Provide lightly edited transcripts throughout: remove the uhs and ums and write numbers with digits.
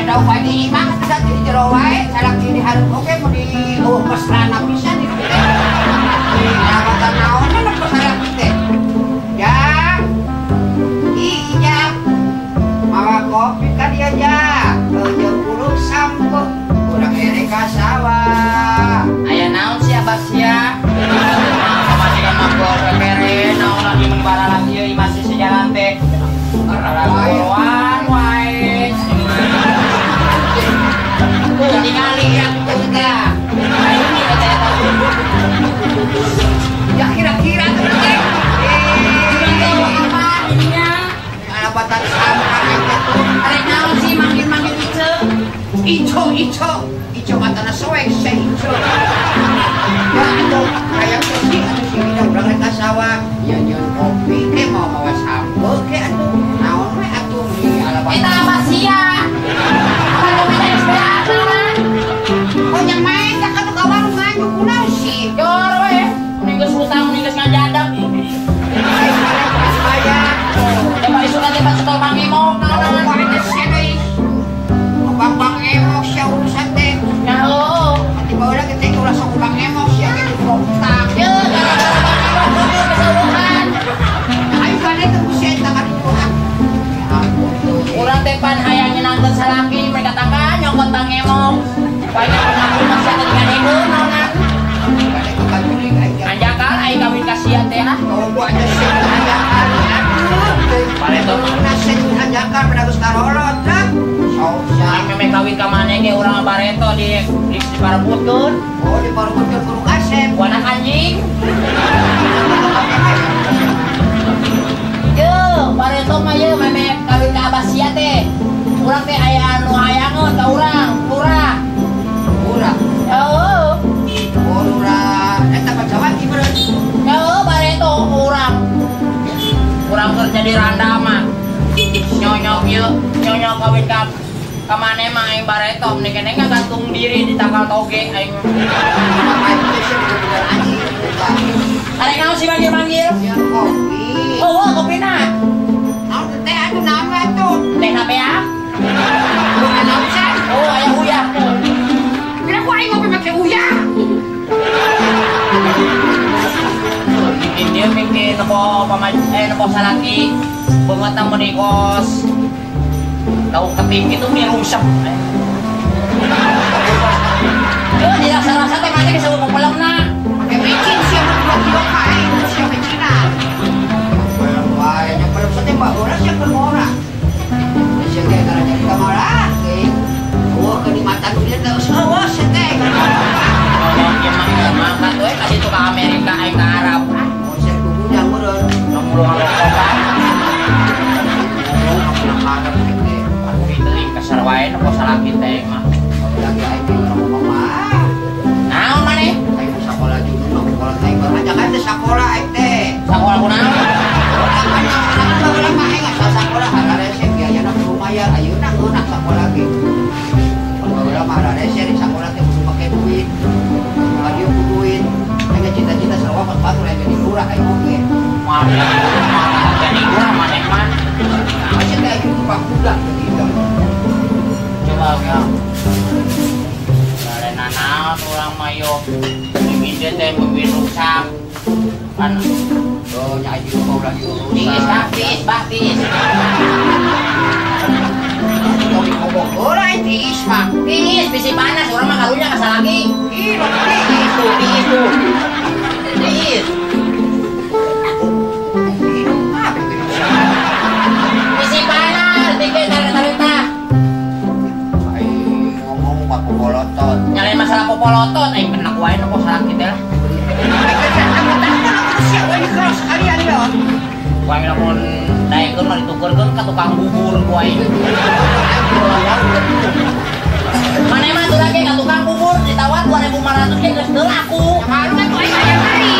daw pa di imang sa di jero wae, salak di hareup oge mun di mesrana pisan di teh. Abatan naon na pasalak teh. Ya. Iya. Mawa kopi ka dia ja. Jeung puluh sampo. Urang ere ka sawah. Aya naon si Abah sia? Pamajikan mah gol kere naon lagi mun baralak ieu masih sejalan teh. Aralawan wae. Tinggali ya kita. Ya kira-kira tuh teh. Batan sampai itu arek naon sih manggil-manggil Ico matana soek se Ico. Ya atuh kayak sih udah urang rek sawah. Ya nyeun kopi ke mau bawa sampo ke atuh. Naon we atuh di alabat. Eta apa sia? Kalau main SPA kan. Oh yang main tak atuh ka warung ngaju kunaon sih. Jor we. Mending geus hutang mending geus ngajadak. Coba isu nanti pas sekolah Bang Emok naon warga sini. Bang Emok sia urusan teh. Nyaho. Nanti baheula kita ulah sok Bang Emok sia ge kontak. Ye, gara-gara Bang Emok kudu kesauhan. Ayo kana teh sia eta ka dipuang. Urang teh pan hayang nyenangkeun salaki mereka tangga nyokot Bang Emok. Banyak pengampun masih ada dengan ibu naonan. Anjakal ai kawin kasihan teh ah. Oh, gua aja sih anjakal. Pareto nasi anjakal pedagus karolot dah. Sausah. Memang kawin ka maneh ge urang Pareto di parabutkeun. Oh, di parabutkeun kudu kasep. Anak anjing. Ye, Pareto mah ye memang kawin ka Abah sia teh. Urang teh aya anu hayangeun ka urang, lurah. Lurah. Heuh. Oh, lurah. Eta Pacawati beureun. Heuh, Pareto urang. Kurang kerja di randa mah nyonyok yuk nyonyok kawin ka maneh mah aing Pareto mending kene gantung diri di tanggal toge aing arek naon sih manggil-manggil kopi oh kopi na naon teh atuh naon atuh teh napea oh aya uyah tuh kira ku aing ngopi make uyah dia mikir nopo salaki banget nang menikos tahu keting itu nih rusak yo tidak salah teh mati ke sabuk pelem na pakai micin siapa buat kilo kae siapa micina wae nya pelem teh mbak ora siapa ora sia teh karanya kita marah oh ke di mata dunia terus awas teh oh ya mah we kasih tuh ke Amerika aing ke Arab yang meureun nomor rokokan aku diteuing kasar wae nepo salaki teh mah lagi aing ngomong mah naon maneh aing sakola juga sakola teh aja kan teh sakola aing teh sakola kunaon lama aing asa sakola hararese biayana lumayan ayeuna ngeunak sakola ge kalau mah hararese di sakola teh kudu make duit radio ku duit aing cita-cita sarua pas lain jadi lurah aing oge malah jadi lurah maneh mah nah cenah aing tukang budak gitu coba ya karena naon urang mah yo mimiti teh mimpi rusak kan oh nya aing lupa ulah diurus baptis kopi kobok ora tiis mah tiis bisi panas urang mah kalunya kasalaki ih tiis bisi panas dikit tarita aing ngomong pak popolotot nyalain masalah popolotot aing kena wae nopo salaki teh lah siapa ini keras sekalian ya wae lamun daekeun mah ditukeurkeun ka tukang bubur ku aing maneh mah tuh lagi ka tukang bubur ditawar 2.500 ge geus teu laku malu kan aing aya mari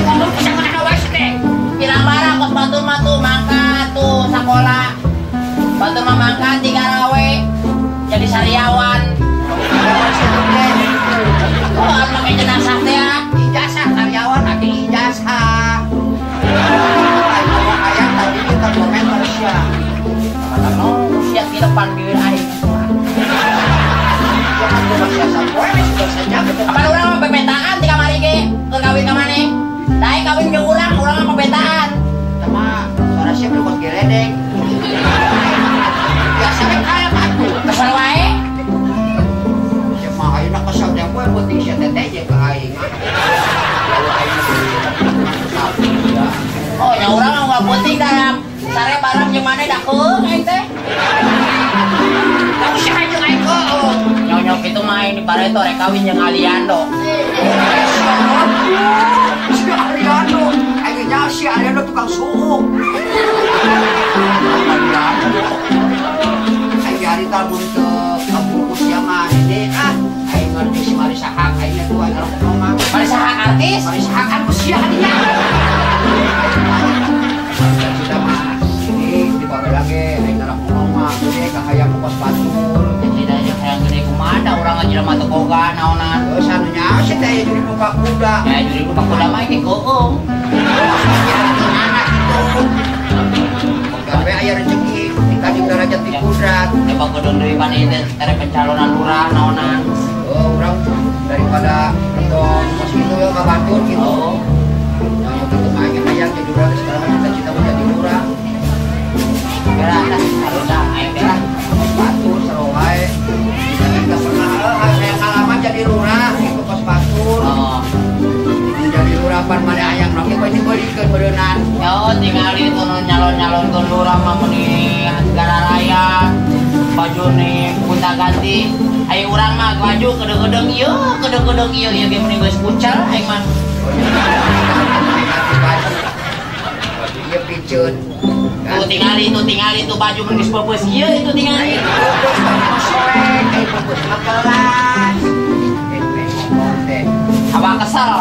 ngomong bisa mana wae teh pirang barang kos batur mah tuh mangkat tuh sakola batur mah mangkat di Garawe jadi sariawan oh anu make jenazah teh ijazah karyawan ake ijazah ayam tadi kita komen Malaysia kata no usia di depan bibir Apa orang mah pemetaan di kamar iki? Keur kawin ka maneh. Daek kawin jeung urang mah pemetaan. Sama suara siapa lu kos geledek. Biasa kan kaya batu. Kesel wae. Ya mah ayeuna kesel teh poe penting sia teh teh jeung ka aing. Lalu aing Oh, nya urang mah penting dalam sare bareng jeung maneh da keung aing teh. Tapi sia jeung aing keung. Nyok itu main di Pareto rek kawin jeung Aliando. Si Aliando, aing nya si Aliando tukang suuk. Aing hari tamun ke kampus ya mah ini aing ngerti si Marisa Hak aing tuh anu ngomong. Marisa Hak artis? Marisa Hak kan sia dia. Sudah mah ini dibawa lagi aing ngarep ngomong mah gede ka hayang kos batur. Yang gede kumada orang aja mah teu boga naonan. Terus anu nya si teh jadi buka kuda. Ya jadi buka kuda mah iki keung. Anak itu. Gawe aya rezeki dikasih derajat di kudrat. Coba kudu deui pan ieu tere pencalonan lurah naonan. Oh, urang daripada nonton pas gitu ya ka batur gitu. Oh. Yang itu mah aing hayang jadi urang sekarang cita-cita mau jadi urang. Berak dah harusnya aing berak Batur seru wae. Kita pernah saya ngalaman jadi lurah itu kos batur. Oh. Jadi lurah pan mane hayang nongki pasti beulikeun beureunan. Yo tinggal itu nyalon-nyalon ke lurah mah meni negara raya. Baju nih gonta ganti. Ayo urang mah baju kedeng-kedeng ieu ge meni geus kucal aing mah. Ieu piceun. Tuh tinggal itu baju meni geus peupeus ieu itu tinggal. Pupus masolek, pupus makelas. Abah kesel.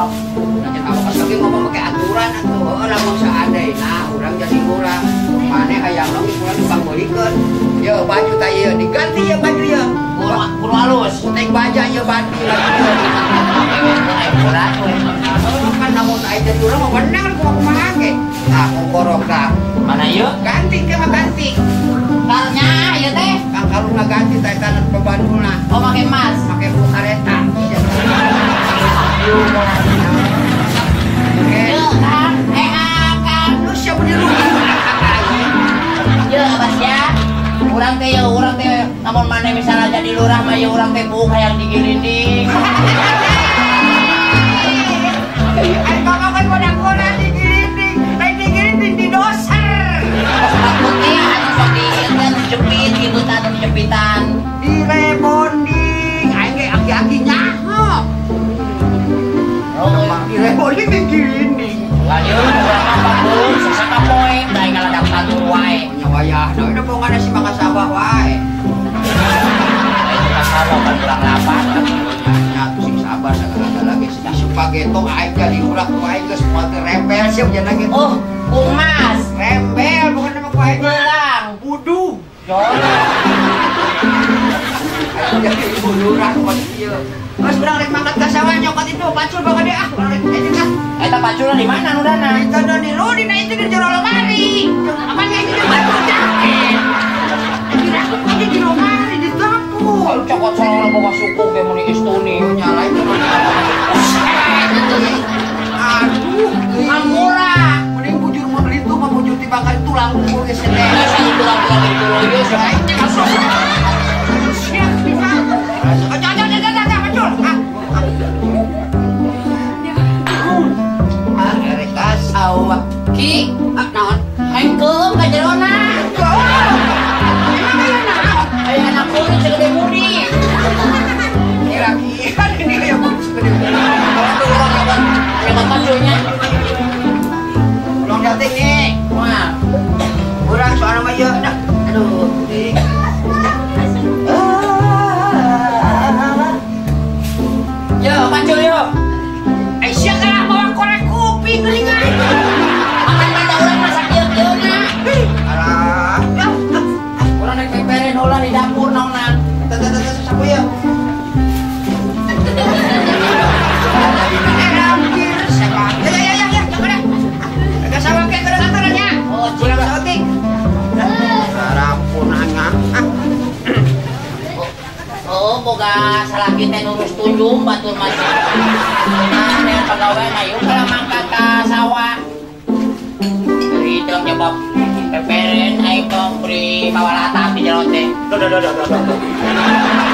Apa pas lagi ngomong pakai aturan atuh, lamun saandeuna urang jadi lurah, maneh hayang lagi urang dipanggolikeun. Ye baju teh ieu diganti ya baju ya. Kudu halus. Teh baja ye banti lagi. Berat we. Kan namun aya jadi urang mah bener kumaha ge. Nah, ngorok dah. Mana ieu? Ganti ke mah ganti. Karnya ieu teh. Kang kalau ganti teh kana pebandulna. Oh make emas. Make buku kareta. Yuk kan, kan. Lu siapa di rumah? Yuk abas ya. Urang teh namun mana misalnya jadi lurah mah ya urang teh buuk hayang digirinding. Ay kakak bodak-bodak digirinding, lain digirinding di doser. Putih anu sok dijepit gitu tanu dijepitan. Di rebonding, aing ge aki-aki nyaho. Di rebonding digirinding. Lanjut urang mah bagus, sesaka poe, da ngaladak tatur wae. Nya wayahna udah pongana si makasabah wae. Itu kasabah kan kurang lapan. Nya tuh sing sabar segala lagi si supageto aing jadi ulah ku aing geus moal rembel sia ujana gitu. Oh, kumas, Rembel bukan nama ku aing. gelang, Wudu. jodoh. Jadi ibu lurah kos ieu. Mas urang rek mangkat ka sawah nyokot itu pacul bagade ah urang rek eta tah. Eta pacula di mana nu dana? Eta da di Rudi na itu di jero lemari. Apa nya itu batu jaket. Kira aku kok di lemari di dapur. Cokot soalnya bawa suku ke muni istuni. Nyalain tuh. Aduh, Murah. mending bujur mun itu mah bujur tibakan tulang kubur geus teh. Saya itu lagi dulu ya saya. Siap bisa. Jangan pacul. Arek kasau. Ki, Naon? main keum ka jerona. Emang aya naon? Aya anak kulit segede mudi. Kira-kira ini kayak segede. Kalau tuh orang lewat paculnya. Belum dateng nih. Wah, Urang soal mah ieu dah. Aduh, boga salaki teh nurus tunjung batur masih. Nah, nih pegawai ayo kalau mangkat ka sawah. Itu nyebab peperin ayo beri kawalata di jero teh. Duh.